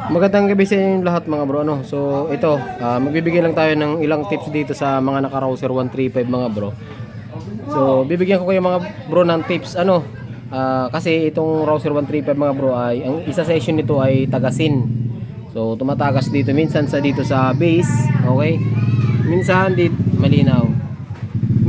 Magandang gabi sa inyo lahat mga bro. So ito, magbibigay lang tayo ng ilang tips dito sa mga naka-Rouser 135 mga bro. So bibigyan ko kayo mga bro ng tips kasi itong Rouser 135 mga bro ay ang isa session nito ay tagasin. So tumatagas dito minsan dito sa base, okay? Minsan dito malinaw.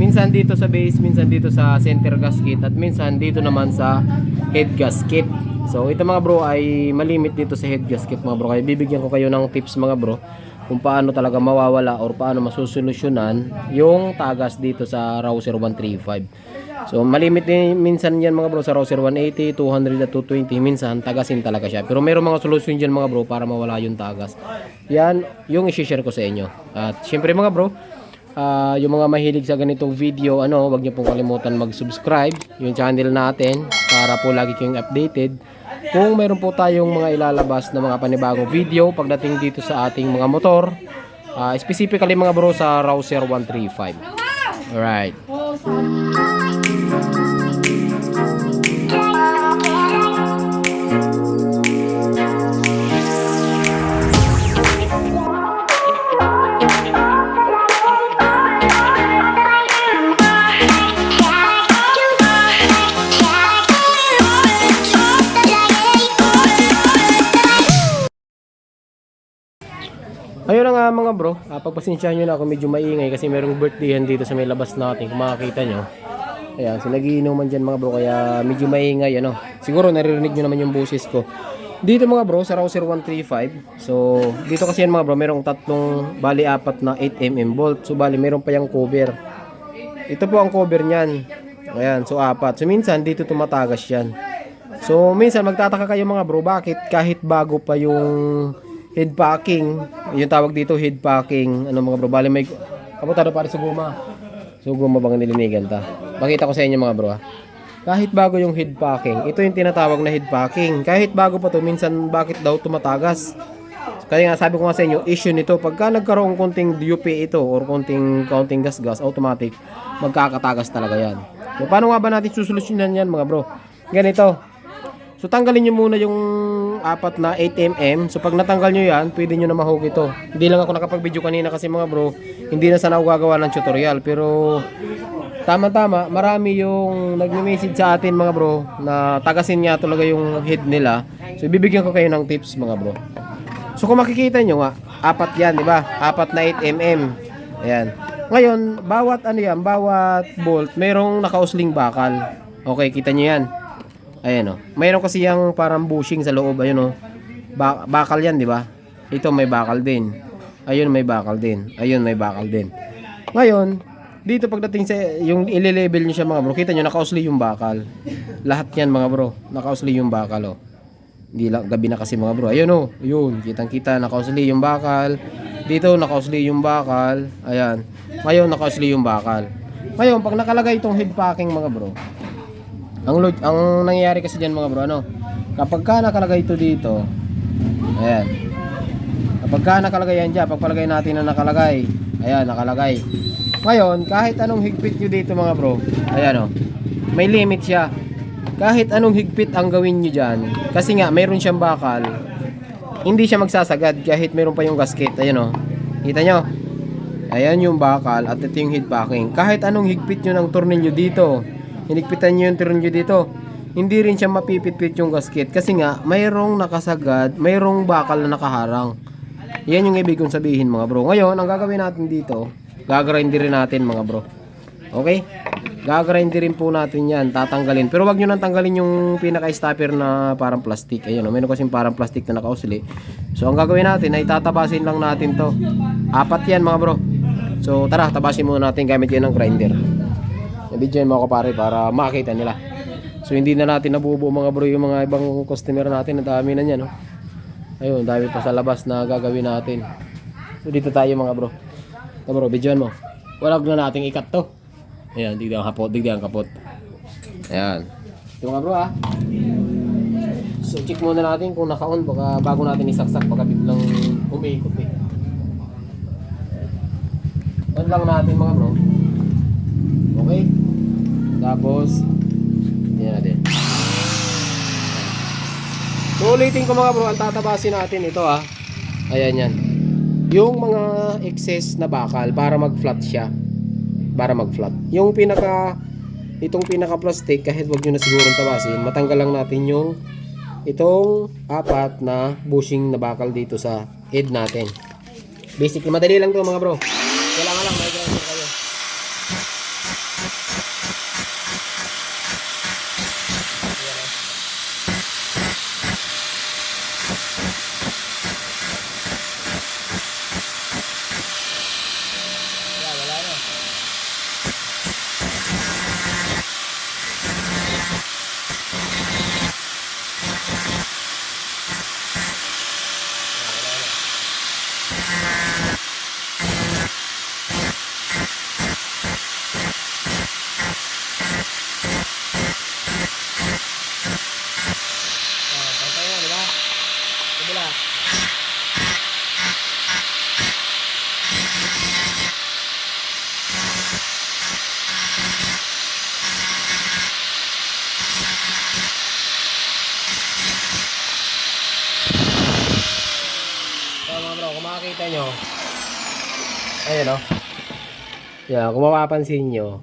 Minsan dito sa base, minsan dito sa center gasket at minsan dito naman sa head gasket. So ito mga bro ay malimit dito sa head gasket mga bro. Kaya bibigyan ko kayo ng tips mga bro kung paano talaga mawawala or paano masusolusyonan yung tagas dito sa Rouser 135. So malimit din minsan yan mga bro sa Rouser 180, 200 at 220. Minsan tagasin talaga siya. Pero mayroong mga solusyon dyan mga bro para mawala yung tagas. Yan yung i-share ko sa inyo. At syempre mga bro, yung mga mahilig sa ganitong video, wag niyo pong kalimutan mag-subscribe yung channel natin para po lagi kayong updated kung mayroon po tayong mga ilalabas na mga panibagong video pagdating dito sa ating mga motor, specifically mga bro sa Rouser 135. Alright. Ayun na nga mga bro, pagpasensyahan nyo na ako medyo maingay kasi merong birthdayhan dito sa may labas natin kung makakita nyo. Ayan, so nagiinuman dyan mga bro kaya medyo maingay Siguro naririnig nyo naman yung boses ko. Dito mga bro sa Rouser 135, so dito kasi yan mga bro, merong tatlong bali apat na 8mm bolt. So bali meron pa yung cover. Ito po ang cover nyan. Ayan, so apat. So minsan dito tumatagas yan. So minsan magtataka kayo mga bro, bakit kahit bago pa yung head packing, yung tawag dito head packing, mga bro, bali may kaputado para sa guma. So guma bang nilinigan ta? Pakita ko sa inyo mga bro Kahit bago yung head packing, ito yung tinatawag na head packing. Kahit bago pa to, minsan bakit daw tumatagas? Kaya nga sabi ko nga sa inyo, issue nito pagka nagkaroon konting DUP ito or konting gas automatic, magkakatagas talaga yan. So paano nga ba natin susolusyonan yan mga bro? Ganito. So tanggalin nyo muna yung apat na 8mm. So pag natanggal nyo yan, pwede nyo na mahug ito. Hindi lang ako nakapag-video kanina kasi mga bro, hindi na sana ako gagawa ng tutorial. Pero tama-tama, marami yung nagme-message sa atin mga bro na tagasin nga talaga yung head nila. So bibigyan ko kayo ng tips mga bro. So kung makikita nyo nga, apat yan, di ba? Apat na 8mm. Ayan. Ngayon, bawat bolt, mayroong nakausling bakal. Okay, kita nyo yan. Ayan mayroon kasi yung parang bushing sa loob. Ayun bakal yan, di ba? Ito may bakal din. Ayun may bakal din. Ayun may bakal din. Ngayon, dito pagdating sa yung ile-level niyo siya mga bro, kita niyo nakausli yung bakal. Lahat yan mga bro, nakausli yung bakal Hindi lang gabi na kasi mga bro. Ayun yun, kitang-kita nakausli yung bakal. Dito nakausli yung bakal. Ayan. Ngayon nakausli yung bakal. Ngayon, pag nakalagay itong head packing mga bro, ang nangyayari kasi diyan mga bro, kapag ka nakalagay ito dito, ayan. Kapag ka nakalagay yan diyan, pagpalagay natin na nakalagay, ayan, nakalagay. Ngayon, kahit anong higpit nyo dito mga bro, ayan may limit siya. Kahit anong higpit ang gawin nyo diyan, kasi nga mayroon siyang bakal, hindi siya magsasagad kahit mayroon pa yung gasket. Ayan kita nyo? Ayan yung bakal at ito yung head packing. Kahit anong higpit nyo ng tornilyo dito, hinigpitan nyo yung tornilyo dito, hindi rin siya mapipitpit yung gasket kasi nga mayroong nakasagad, mayroong bakal na nakaharang. Yan yung ibig kong sabihin mga bro. Ngayon, ang gagawin natin dito, gagrinderin natin mga bro. Okay? Gagrinderin po natin yan, tatanggalin. Pero wag nyo nang tanggalin yung pinaka-stopper na parang plastic. Ayun meron kasing parang plastic na nakausli. So ang gagawin natin ay tatabasin lang natin to. Apat yan mga bro. So tara, tabasin muna natin gamit yan ng grinder. I-video mo ako pare para makita nila. So hindi na natin nabubuo mga bro yung mga ibang customer natin. Ang dami na niyan Ayun, dami pa sa labas na gagawin natin. So dito tayo mga bro. Ito bro, videoan mo. Walag na nating ikat to. Ayan, digdang kapot. Ayan. Ito mga bro So check muna natin kung naka-on baka bago natin isaksak baka biglang umiikot On lang natin mga bro. Okay? Tapos yan natin. So ulitin ko mga bro, ang tatabasin natin ito ayan yan. Yung mga excess na bakal para mag-flat siya. Para mag-flat. Yung itong pinaka plastic, kahit wag nyo na sigurong tabasin, matanggal lang natin yung itong apat na bushing na bakal dito sa head natin. Basically, madali lang to mga bro. Kailangan lang may grinder kayo. Wala na. Pantay na, di ba? Kabila. So mga bro, kung makikita nyo, ayan yeah, kung mapapansin nyo,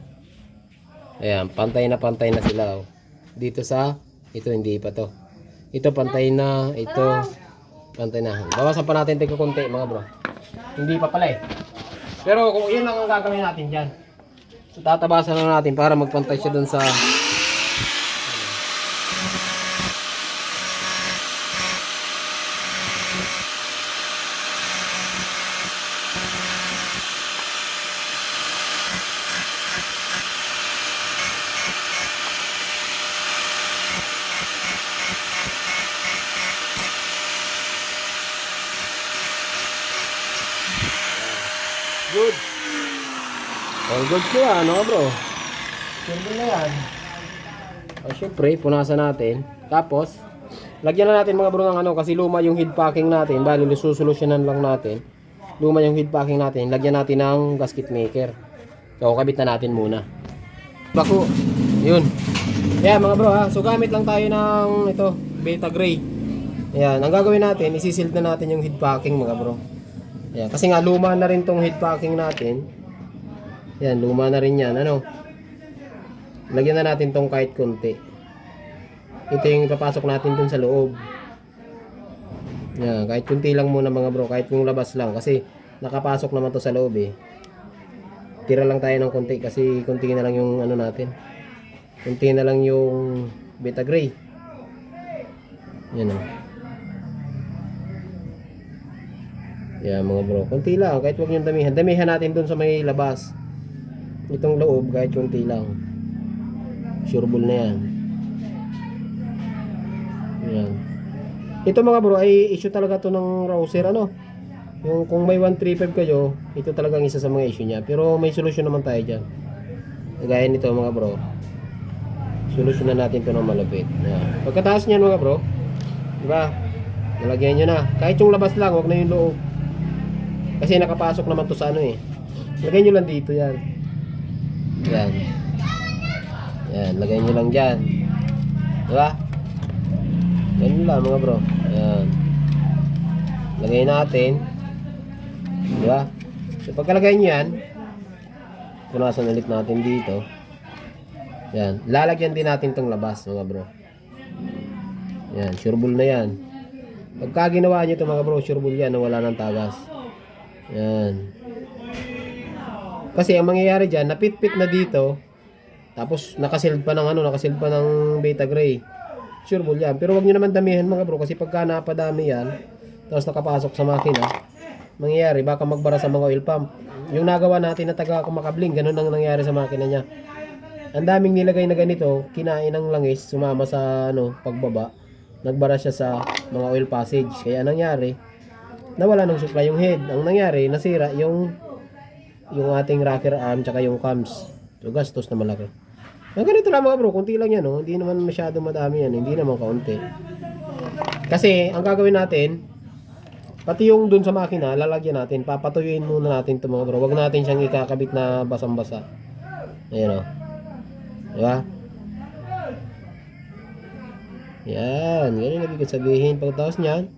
ayan, pantay na sila dito sa, ito hindi pa to. Ito pantay na, ito pantay na. Bawasan pa natin ito konti mga bro. Hindi pa pala Pero kung yun lang ang gagawin natin dyan. So tatabasan lang natin para magpantay siya dun sa good. All good siya, ano bro? Simple na yan. O syempre, punasan natin. Tapos, lagyan na natin mga bro ng kasi luma yung head packing natin. Bali, susolusyonan lang natin. Luma yung head packing natin. Lagyan natin ng gasket maker. So, kabit na natin muna. Bako, yun. Yan mga bro So, gamit lang tayo ng ito, Beta Gray. Yan, ang gagawin natin, isisild na natin yung head packing mga bro. Yan, kasi nga luma na rin tong head packing natin. Yan, luma na rin yan. Lagyan na natin tong kahit konti. Ito yung ipapasok natin dun sa loob. Yan, kahit konti lang muna mga bro. Kahit yung labas lang. Kasi nakapasok naman to sa loob Tira lang tayo ng konti. Kasi konti na lang yung natin. Konti na lang yung Beta Gray. Yan Yan mga bro, konti lang, kahit huwag nyo damihan. Damihan natin dun sa may labas. Itong loob, kahit konti lang. Sureball na yan. Yan. Ito mga bro, ay issue talaga to ng Rouser, Yung kung may 135 kayo, ito talagang isa sa mga issue niya. Pero may solusyon naman tayo dyan. Gaya nito mga bro. Solusyonan natin to ng malapit. Yan. Pagkataas niyan mga bro, diba? Nalagyan nyo na. Kahit yung labas lang, huwag na yung loob. Kasi nakapasok naman to sa lagay nyo lang dito yan. Yan. Yan, lagay nyo lang dyan. Diba? Yan lang mga bro. Yan. Lagay natin. Diba? So pagkalagay nyo yan, punasan ulit natin dito. Yan. Lalagyan din natin tong labas mga bro. Yan, sureball na yan. Pagka ginawa nyo ito mga bro, sureball yan na wala ng tagas. Yan. Kasi ang mangyayari dyan, napit-pit na dito. Tapos nakasealed pa ng nakasealed pa ng Beta Gray. Sureball yan. Pero wag nyo naman damihan mga bro. Kasi pagka napadami yan, tapos nakapasok sa makina, mangyayari, baka magbara sa mga oil pump. Yung nagawa natin na taga kumakabling, ganun ang nangyari sa makina niya. Ang daming nilagay na ganito, kinain ng langis, sumama sa pagbaba. Nagbara siya sa mga oil passage. Kaya nangyari, nawala ng supply yung head. Ang nangyari, nasira yung ating rocker arm tsaka yung cams. So gastos na malaki. Ang ganito lang mga bro, kunti lang yan Hindi naman masyado madami yan, hindi naman kaunti. Kasi ang gagawin natin, pati yung dun sa makina, lalagyan natin, papatuyuin muna natin ito mga bro. Huwag natin siyang ikakabit na basang-basa. Ayan Diba? Yan, ganyan ang ibig sabihin. Pagkatapos niyan,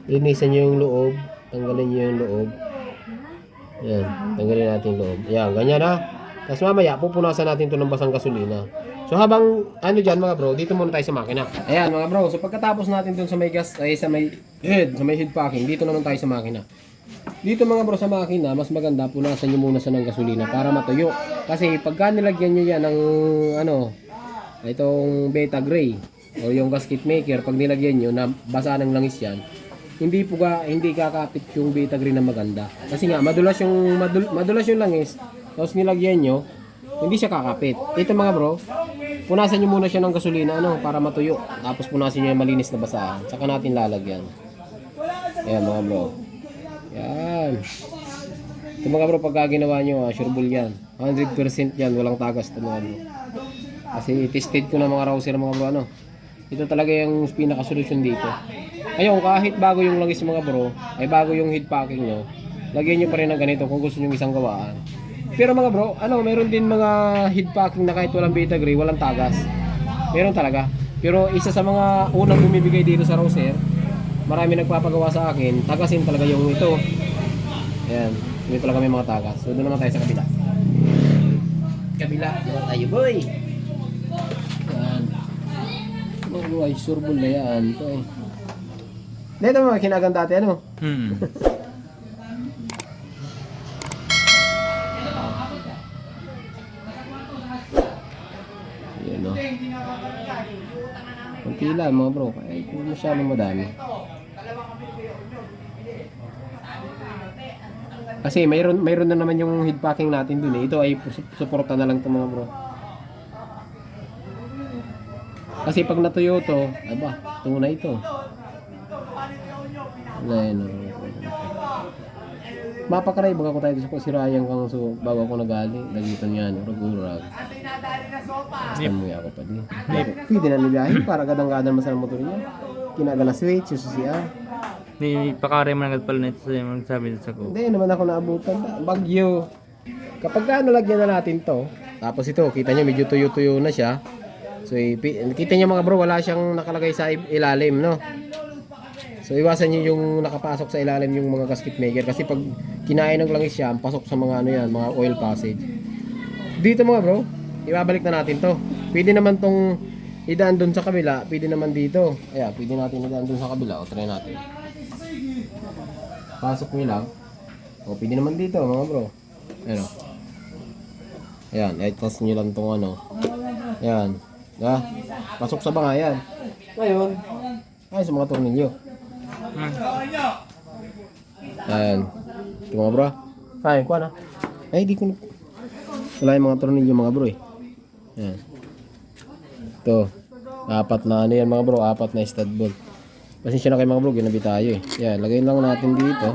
linisan nyo yung loob. Tanggalin nyo yung loob. Yan, tanggalin natin yung loob. Yan, ganyan ha. Tapos mamaya, pupunasan natin ito ng basang gasolina. So habang, ano dyan mga bro, dito muna tayo sa makina. Ayan mga bro, so pagkatapos natin dun sa may gas, ay sa may head packing, dito naman tayo sa makina. Dito mga bro sa makina, mas maganda, punasan nyo muna siya ng gasolina para matuyo. Kasi pagka nilagyan nyo yan ng, ano, itong beta gray, o yung gasket maker, pag nilagyan nyo na basa ng langis yan, hindi kakapit yung beta green na maganda. Kasi nga madulas yung langis, tapos nilagyan nyo, hindi siya kakapit. Ito mga bro, punasan nyo muna siya ng gasolina para matuyo. Tapos punasan nyo yung malinis na basahan. Saka natin lalagyan. Ayan mga bro. Yan. Ito mga bro, pagka ginawa nyo, sure bull yan. 100% yan, walang tagas ito mga bro. Kasi tested ko na mga rouser mga bro. Ito talaga yung pinaka-solution dito. Ayun, kahit bago yung langis mga bro, ay bago yung head packing nyo, lagyan nyo pa rin ng ganito kung gusto nyo isang gawaan. Pero mga bro, meron din mga head packing na kahit walang beta gray, walang tagas. Meron talaga. Pero isa sa mga unang bumibigay dito sa rouser, marami nagpapagawa sa akin, tagasin talaga yung ito. Ayan, ito talaga may mga tagas. So doon naman tayo sa kabila. Kabila, doon tayo boy. Ayan. Mga bro, ay surbol na yan. Ito eh. Dito mga kinagan dati Yan o. Kunti lang mga bro, kahit masyadong madami. Kasi mayroon na naman yung head packing natin dun eh. Ito ay suporta na lang ito mga bro. Kasi pag natuyo to, aba, tungo na ito. Mapakaray baga ko tayo sa sirayang kang so bago ako nagali nagitan yan urag-urag. Basta mo ako pa din. Pwede na nilahin para gadang-gadang masal motor niya. Kinagala switch susiya. Ni pakaray man agad pala nito sa magsabi sa ko. Hindi naman ako naabutan bagyo. Kapag nalagyan na natin to, tapos ito kita niyo medyo tuyo-tuyo na siya. So kita niyo mga bro wala siyang nakalagay sa ilalim So iwasan niyo yung nakapasok sa ilalim yung mga gasket maker kasi pag kinain ng langis siya, pasok sa mga mga oil passage. Dito mga bro, ibabalik na natin to. Pwede naman tong idaan doon sa kabila, pwede naman dito. Kaya pwede natin idaan doon sa kabila, o try natin. Pasok niyo lang. O pwede naman dito mga bro. Ayan. Ayan, i-test niyo lang tong Ayan. Pasok sa banga yan. Ngayon, ay sa mga tornilyo. Ayan. Ito mga bro. Ay, kuha na. Ay, di ko wala yung mga tornilyo mga bro eh. Ayan. Ito. Apat na yan mga bro. Apat na stud bolt. Pasensya na kayo mga bro. Ginabi tayo eh. Ayan. Lagay lang natin dito.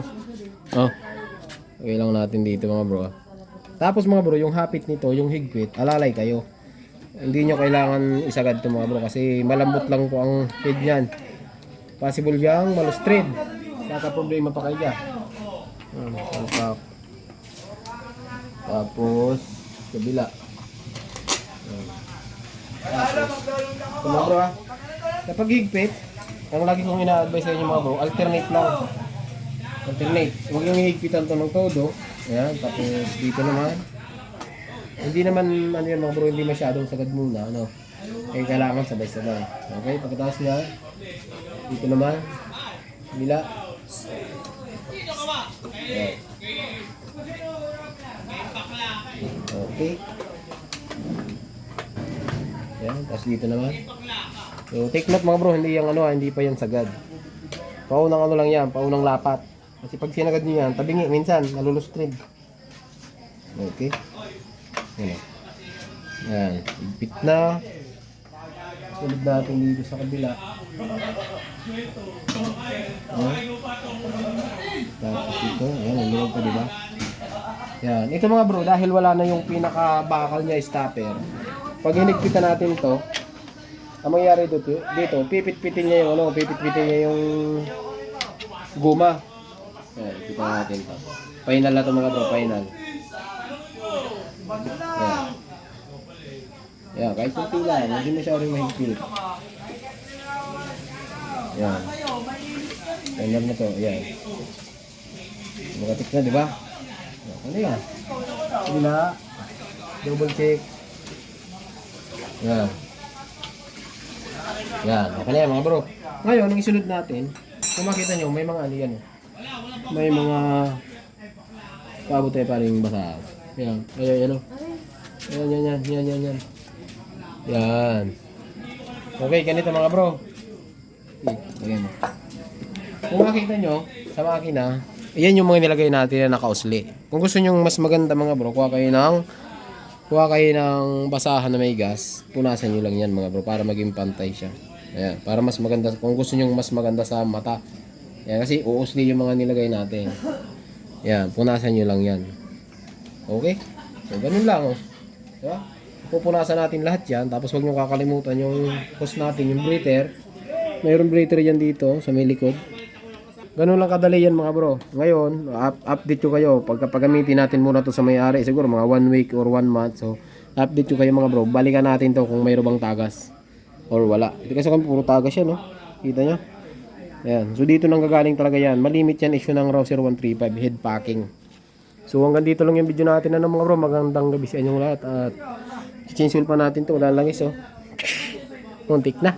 Lagay lang natin dito mga bro. Tapos mga bro, yung hapit nito, yung higpit, alalay kayo. Hindi nyo kailangan isagad ito mga bro. Kasi malambot lang po ang head nyan. Possible yang malustrid. Kaka-problema pa kayo dyan. Tapos kabila. Ito mga bro kapag higpit, ang lagi kong ina-advise sa inyo mga bro, alternate lang. Alternate. Huwag yung higpitan to ng todo. Ayan, tapos dito naman. Hindi naman yan mga bro, hindi masyadong sagad muna. Kaya kailangan sabay-sabay. Okay, pagkatapos niya, dito naman, kabila. Ayan. Okay. Ayan, tapos dito naman. So, take note mga bro, hindi hindi pa yan sagad. Paunang lang yan, paunang lapat. Kasi pag sinagad nyo yan, tabingi, minsan, nalulustrid. Okay. Ayan. Ayan, ipit na. Sunod natin dito sa kabila. Tapos ito, ayan, nalulog pa diba? Yan, ito mga bro, dahil wala na yung pinaka-bakal niya stopper. Pag hinigpitan natin to, ang mangyayari dito, pipit-pitin niya yung guma. Ayan, kita natin to. Final na to mga bro, final. Ayan. Ayan, kahit kunti lang, hindi masyadong mahigpit. Yan. Ganyan na to. Yan. Magatik na, di ba? Ano yan? Kabila. Double check. Yan. Yan. Okay na yan mga bro. Ngayon, ang isunod natin, kung makita nyo, may mga ano yan. May mga paabot tayo paring basa. Yan. Ayan, yan o. Yan. Yan. Okay, ganito mga bro. Ayan. Kung makita nyo, sa makina, ayan yung mga nilagay natin na nakausli. Kung gusto nyo mas maganda mga bro, kuha kayo ng basahan na may gas. Punasan nyo lang yan mga bro para maging pantay siya. Ayan, para mas maganda. Kung gusto nyo mas maganda sa mata. Ayan, kasi uusli yung mga nilagay natin. Ayan, punasan nyo lang yan. Okay? So, ganun lang oh. Diba? Pupunasan natin lahat yan. Tapos wag nyo kakalimutan yung hose natin, yung breather. Mayroong breather yan dito sa may likod. Ganun lang kadali yan mga bro. Ngayon, update ko kayo. Pagkapagamitin natin muna to sa may-ari, siguro mga 1 week or 1 month. So, update ko kayo mga bro. Balikan natin to kung mayroong bang tagas or wala. Ito kasi kung puro tagas yan, no? Kita nyo? Ayan. So, dito nang gagaling talaga yan. Malimit yan issue ng Rouser 135 head packing. So, hanggang dito lang yung video natin na mga bro. Magandang gabi sa inyong lahat. At change oil pa natin to. Wala lang iso. Muntik na.